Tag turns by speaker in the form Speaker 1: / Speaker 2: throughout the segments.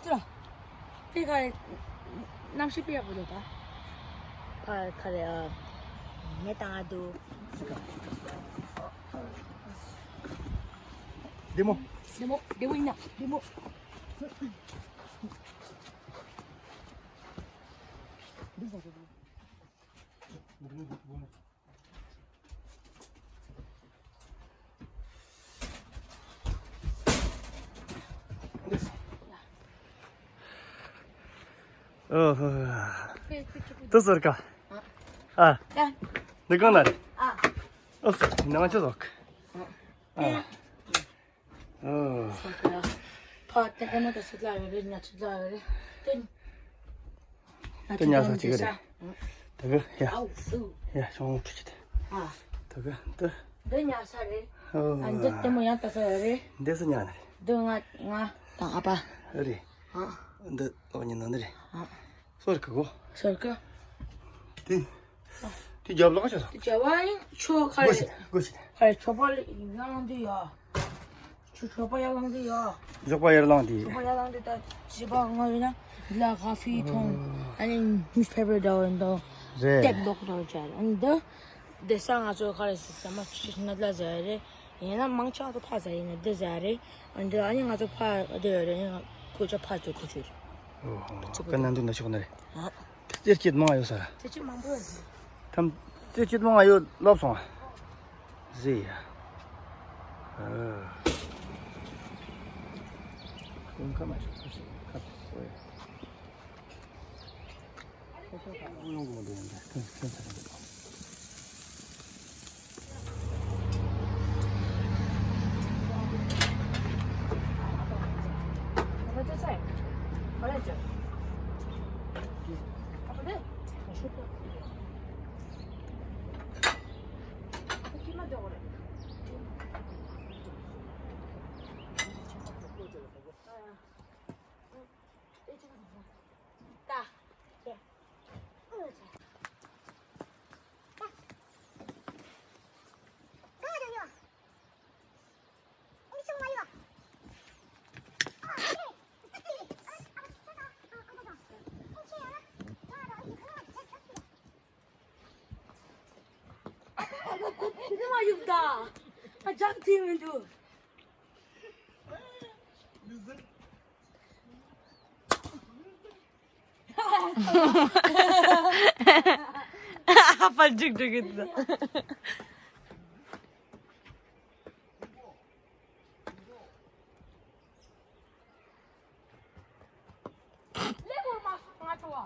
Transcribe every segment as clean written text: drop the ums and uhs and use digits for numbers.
Speaker 1: 들어. 내가 남시비야 보려다. 그래요. 내 땅아도.
Speaker 2: 네모.
Speaker 1: 네모 있나? 네모.
Speaker 2: تصركا 아,
Speaker 1: 야.
Speaker 2: 너가 나래.
Speaker 1: 아.
Speaker 2: 없어. 나만 쳐서.
Speaker 1: 야.
Speaker 2: 어.
Speaker 1: 그래. 파트 때문에 슬라이를 냐 슬라이를.
Speaker 2: 됐냐서 지금. 저거 야.
Speaker 1: 아우.
Speaker 2: 야, 좀 주지.
Speaker 1: 아.
Speaker 2: 저거 또.
Speaker 1: 너냐 살을.
Speaker 2: 어.
Speaker 1: 안 됐다면 양따서 래.
Speaker 2: 됐으냐 안 해.
Speaker 1: 너가 나 아빠.
Speaker 2: 그래.
Speaker 1: 어.
Speaker 2: 근데 언니 너네.
Speaker 1: 어.
Speaker 2: 소리 크고.
Speaker 1: 설까?
Speaker 2: 뒤 잡으러 가셔서.
Speaker 1: 자와인 초 칼.
Speaker 2: 그것이.
Speaker 1: 칼 초발 이상한데야. 초발 양한데야.
Speaker 2: 저거 열랑디.
Speaker 1: 초발 양한데다 지방이나 라 카피 통 아니 뉴스페이퍼 다운도
Speaker 2: 네.
Speaker 1: 탭 놓고 잘. 근데 대상 아주 가르쳤어. 막 신나다 잘해. 얘는 망쳐도 파자이네 대자래. 근데 아니 아주 파 어디래. 그저 파도 그저.
Speaker 2: 끝난 돈 나시고 나래.
Speaker 1: 아.
Speaker 2: 이렇게 뭐가 요사라.
Speaker 1: 대체 망보여.
Speaker 2: 탐 이렇게 뭐가 요 럽송. 지야. 그럼 가만 있어. 이런 거면 되는데. 괜찮아.
Speaker 1: Nima yubda. Acak temindu.
Speaker 3: Apa juga gitu.
Speaker 1: Level masuk ngatua.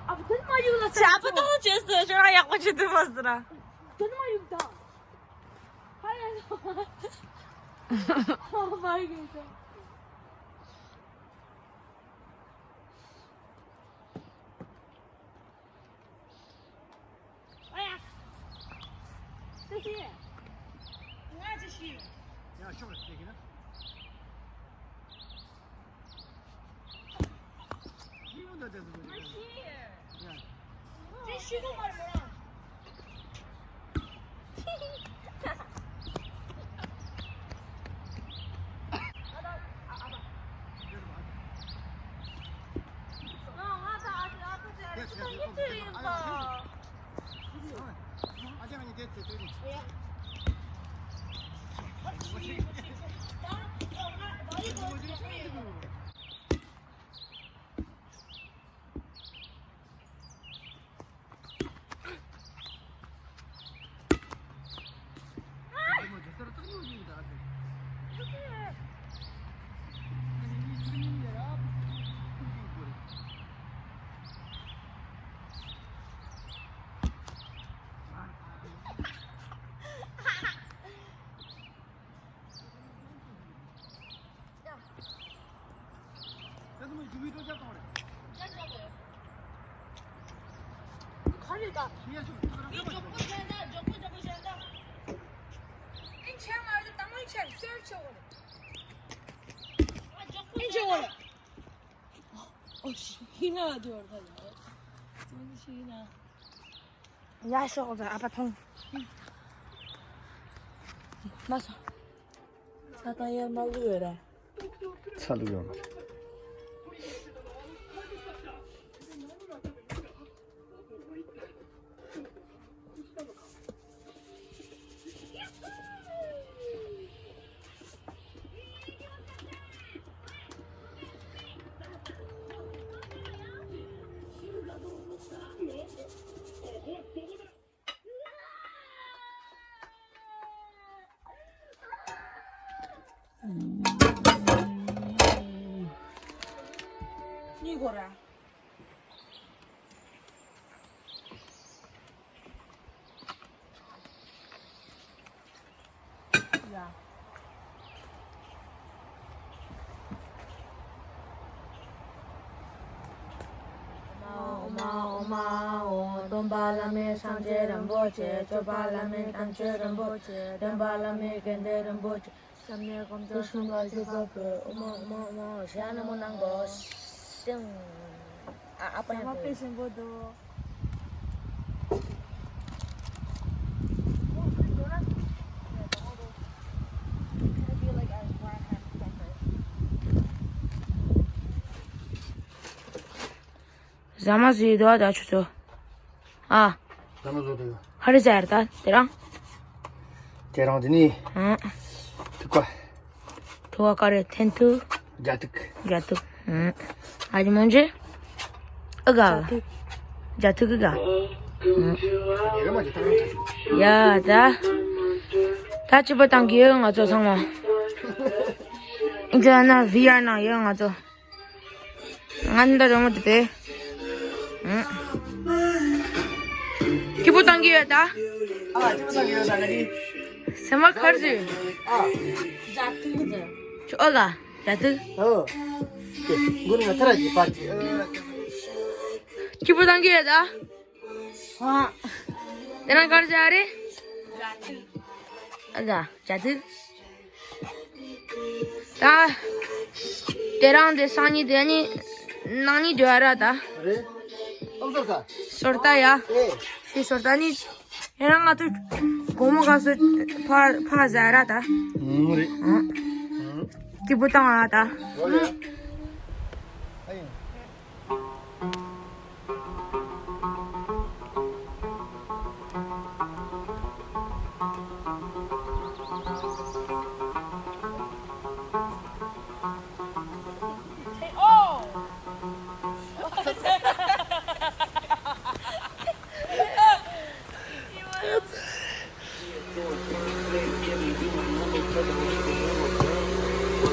Speaker 1: Abi nima yubda?
Speaker 3: Siapa tuh Chester? Cuma yang aku cinta Masra.
Speaker 1: Nima yubda? Hayır. Vay güzel. Ayak. Sesi. Ne sesi?
Speaker 2: 야, 쇼를 되기는. 이거다 되는 거지.
Speaker 1: Sesi도 var mı?
Speaker 2: 아재만이 됐지, 되니.
Speaker 1: Kalida. İnçen vardı tamam içer. Search olur. İnçen olur. O Şina diyor tabii. Şina. Ja, schon, aber 통. 맞아. 사다야 말루에라.
Speaker 2: 살루요.
Speaker 1: 이거라. 야. 오마오마오 돈발람에 상제는 보지 저발람에 단체는 보지 돈발람에 겐데는 보지 삼례검도 숨가지 버프 어머어머어머 시안은 못난 거 쌩. apa yang
Speaker 3: Apa sih bodoh?
Speaker 1: Zaman ziydo ada çuso. Ah,
Speaker 2: Namaz oluyor.
Speaker 1: hari zerda, terang.
Speaker 2: Teranjini.
Speaker 1: Hı.
Speaker 2: Tıkwa.
Speaker 1: Tuğa kare tentu
Speaker 2: Jatık.
Speaker 1: jatuh. Hı. Hadi önce aga. Jatuh aga.
Speaker 2: Yerim acı tamam.
Speaker 1: Ya da. 다 집어당 기응 아저 상어. 이제 나 VR 나 영 아저. 안다 좀 돼. 응. 기부 당기다.
Speaker 2: Aa, cıvıdan geliyor zannedi.
Speaker 1: Semal karşı.
Speaker 2: Aa.
Speaker 1: Şu aga. Jatuh.
Speaker 2: Oh. Gunung teraji parti.
Speaker 1: 기부 당기다.
Speaker 2: Ha.
Speaker 1: Terang karşı are. Aga. Jatuh. 다 terang de sani de ni nani juara da.
Speaker 2: Öyle. Olursa.
Speaker 1: Sorta ya. Şey sorta ni herang atı gomu gasu pa zara da.
Speaker 2: Muri.
Speaker 1: Ki butang ada.
Speaker 2: Öyle. Hayır.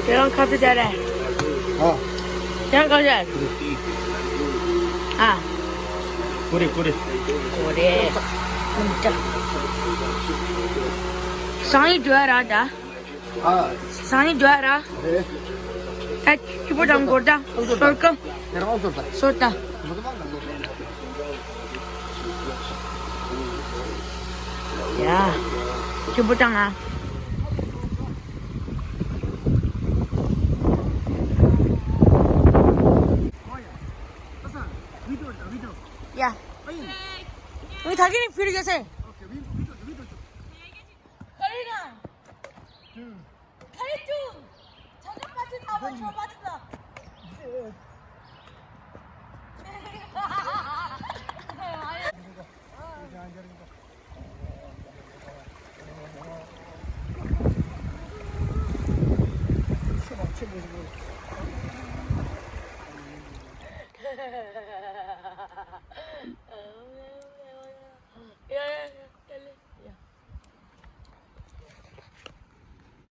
Speaker 1: Terang kapı zara.
Speaker 2: Ha.
Speaker 1: Terang kapı zara. Ah,
Speaker 2: Kuri kuri.
Speaker 1: kore. Unta. Sani juara da.
Speaker 2: Ha.
Speaker 1: Sani juara.
Speaker 2: Öyle.
Speaker 1: Ki butang gorda. Sorka.
Speaker 2: Yerim olursa.
Speaker 1: Sorta. Ya. Ki butang ah. 야, 여기 닭이니 필요 계세. 가리나. 가리 좀. 저녁까지 다 맞춰 맞다.